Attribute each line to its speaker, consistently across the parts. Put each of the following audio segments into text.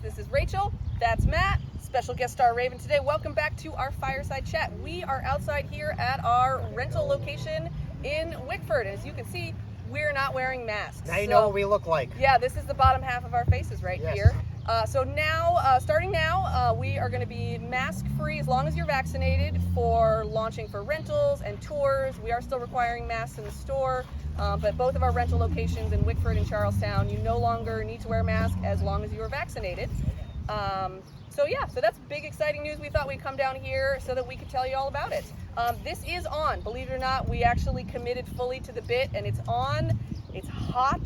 Speaker 1: This is Rachel. That's Matt. Special guest star Raven today. Welcome back to our Fireside Chat. We are outside here at our rental location in Wickford. And as you can see, we're not wearing masks.
Speaker 2: Now you know what we look like.
Speaker 1: Yeah, this is the bottom half of our faces right here. So now, starting now, we are going to be mask-free as long as you're vaccinated for launching for rentals and tours. We are still requiring masks in the store, but both of our rental locations in Wickford and Charlestown, you no longer need to wear a mask as long as you are vaccinated. So that's big, exciting news. We thought we'd come down here so that we could tell you all about it. This is on. Believe it or not, we actually committed fully to the bit, and it's on. It's hot,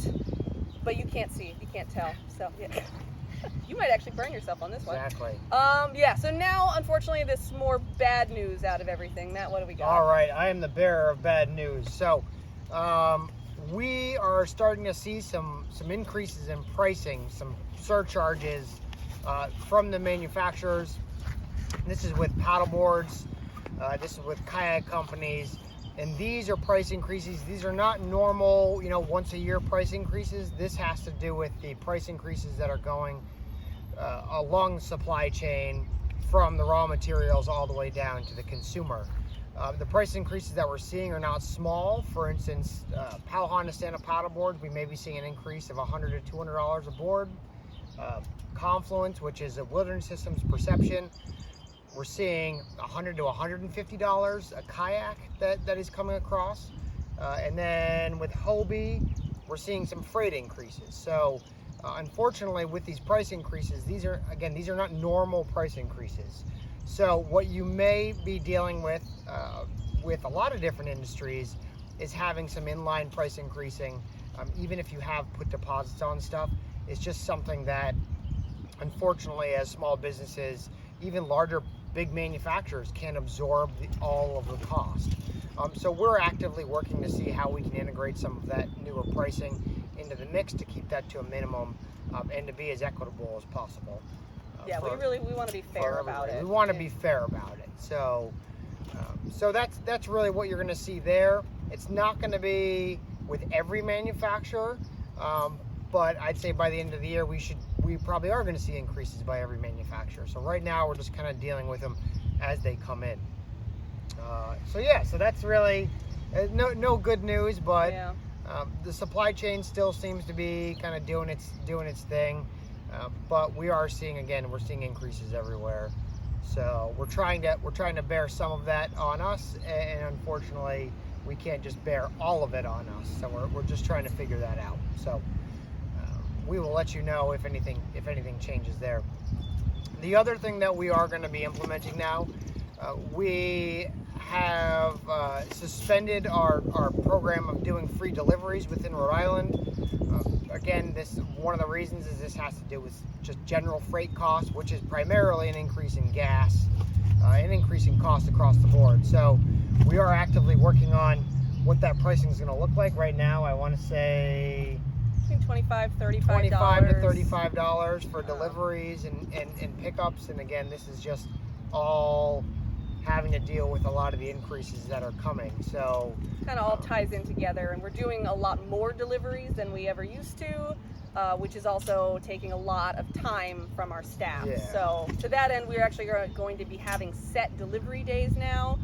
Speaker 1: but you can't see. You can't tell. So, yeah. You might actually burn yourself on this one.
Speaker 2: Exactly.
Speaker 1: So now, unfortunately, this more bad news out of everything. Matt, what do we got?
Speaker 2: All right, I am the bearer of bad news. So, we are starting to see some increases in pricing, some surcharges from the manufacturers. This is with paddleboards. This is with kayak companies. And these are price increases. These are not normal, once a year price increases. This has to do with the price increases that are going along the supply chain from the raw materials all the way down to the consumer. The price increases that we're seeing are not small. For instance, Powell Honda stand-up paddleboards, we may be seeing an increase of $100 to $200 a board. Confluence, which is a Wilderness Systems Perception, we're seeing $100 to $150 a kayak that is coming across. And then with Hobie, we're seeing some freight increases. So unfortunately, with these price increases, these are not normal price increases. So what you may be dealing with a lot of different industries is having some inline price increasing. Even if you have put deposits on stuff, it's just something that, unfortunately, as small businesses, even larger big manufacturers can't absorb all of the cost. So we're actively working to see how we can integrate some of that newer pricing into the mix to keep that to a minimum and to be as equitable as possible.
Speaker 1: We want to be fair about it.
Speaker 2: We want to be fair about it. So that's really what you're going to see there. It's not going to be with every manufacturer, but I'd say by the end of the year we probably are going to see increases by every manufacturer. So right now we're just kind of dealing with them as they come in. So that's really no good news, but the supply chain still seems to be kind of doing its thing. But we're seeing increases everywhere. So we're trying to bear some of that on us, and unfortunately we can't just bear all of it on us. So we're just trying to figure that out. So we will let you know if anything changes there. The other thing that we are going to be implementing now, we have suspended our program of doing free deliveries within Rhode Island. Again, one of the reasons is this has to do with just general freight costs, which is primarily an increase in gas, an increase in cost across the board. So we are actively working on what that pricing is going to look like. Right now, I want to say
Speaker 1: $25 to
Speaker 2: $35 for deliveries and pickups. And again, this is just all having to deal with a lot of the increases that are coming. So
Speaker 1: kind of all ties in together, and we're doing a lot more deliveries than we ever used to, which is also taking a lot of time from our staff. So to that end, we're actually going to be having set delivery days now.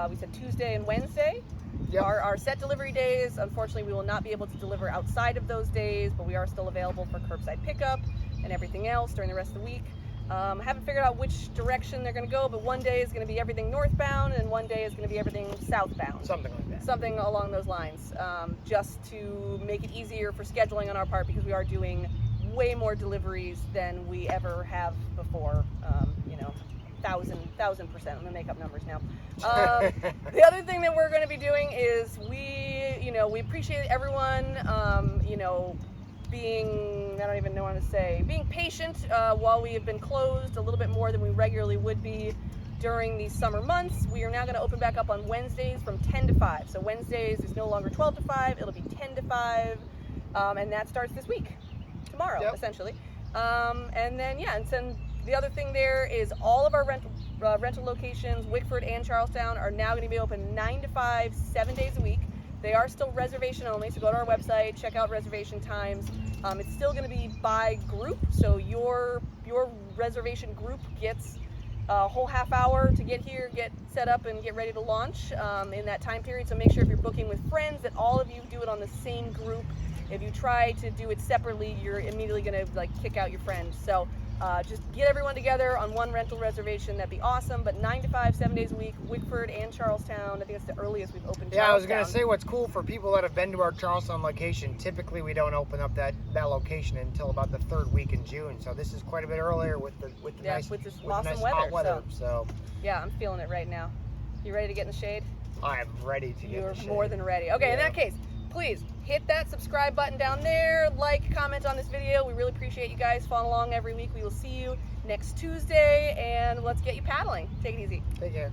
Speaker 1: We said Tuesday and Wednesday.
Speaker 2: Yep.
Speaker 1: Our set delivery days. Unfortunately, we will not be able to deliver outside of those days, but we are still available for curbside pickup and everything else during the rest of the week. Haven't figured out which direction they're going to go, but one day is going to be everything northbound and one day is going to be everything southbound.
Speaker 2: Something like that.
Speaker 1: Something along those lines, just to make it easier for scheduling on our part, because we are doing way more deliveries than we ever have before. 1,000%. I'm gonna make up numbers now. The other thing that we're going to be doing is we appreciate everyone, being patient while we have been closed a little bit more than we regularly would be during these summer months. We are now going to open back up on Wednesdays from 10 to 5. So Wednesdays is no longer 12 to 5, it'll be 10 to 5, and that starts this week, tomorrow, essentially. And then the other thing there is all of our rental locations, Wickford and Charlestown, are now going to be open 9 to 5, 7 days a week. They are still reservation only, so go to our website, check out reservation times. It's still going to be by group, so your reservation group gets a whole half hour to get here, get set up, and get ready to launch in that time period. So make sure if you're booking with friends that all of you do it on the same group. If you try to do it separately, you're immediately going to like kick out your friends. So just get everyone together on one rental reservation. That'd be awesome. But 9 to 5, 7 days a week, Wickford and Charlestown. I think it's the earliest we've opened.
Speaker 2: Yeah, I was
Speaker 1: Charlestown.
Speaker 2: gonna say what's cool for people that have been to our Charlestown location. Typically, we don't open up that location until about the 3rd week in June. So this is quite a bit earlier with the nice
Speaker 1: with this
Speaker 2: with
Speaker 1: awesome
Speaker 2: nice
Speaker 1: weather.
Speaker 2: hot weather. So
Speaker 1: yeah, I'm feeling it right now. You ready to get in the shade?
Speaker 2: I'm ready to get
Speaker 1: You're
Speaker 2: in the shade.
Speaker 1: more than ready. Okay, in that case, please hit that subscribe button down there, like, comment on this video. We really appreciate you guys following along every week. We will see you next Tuesday, and let's get you paddling. Take it easy.
Speaker 2: Take care.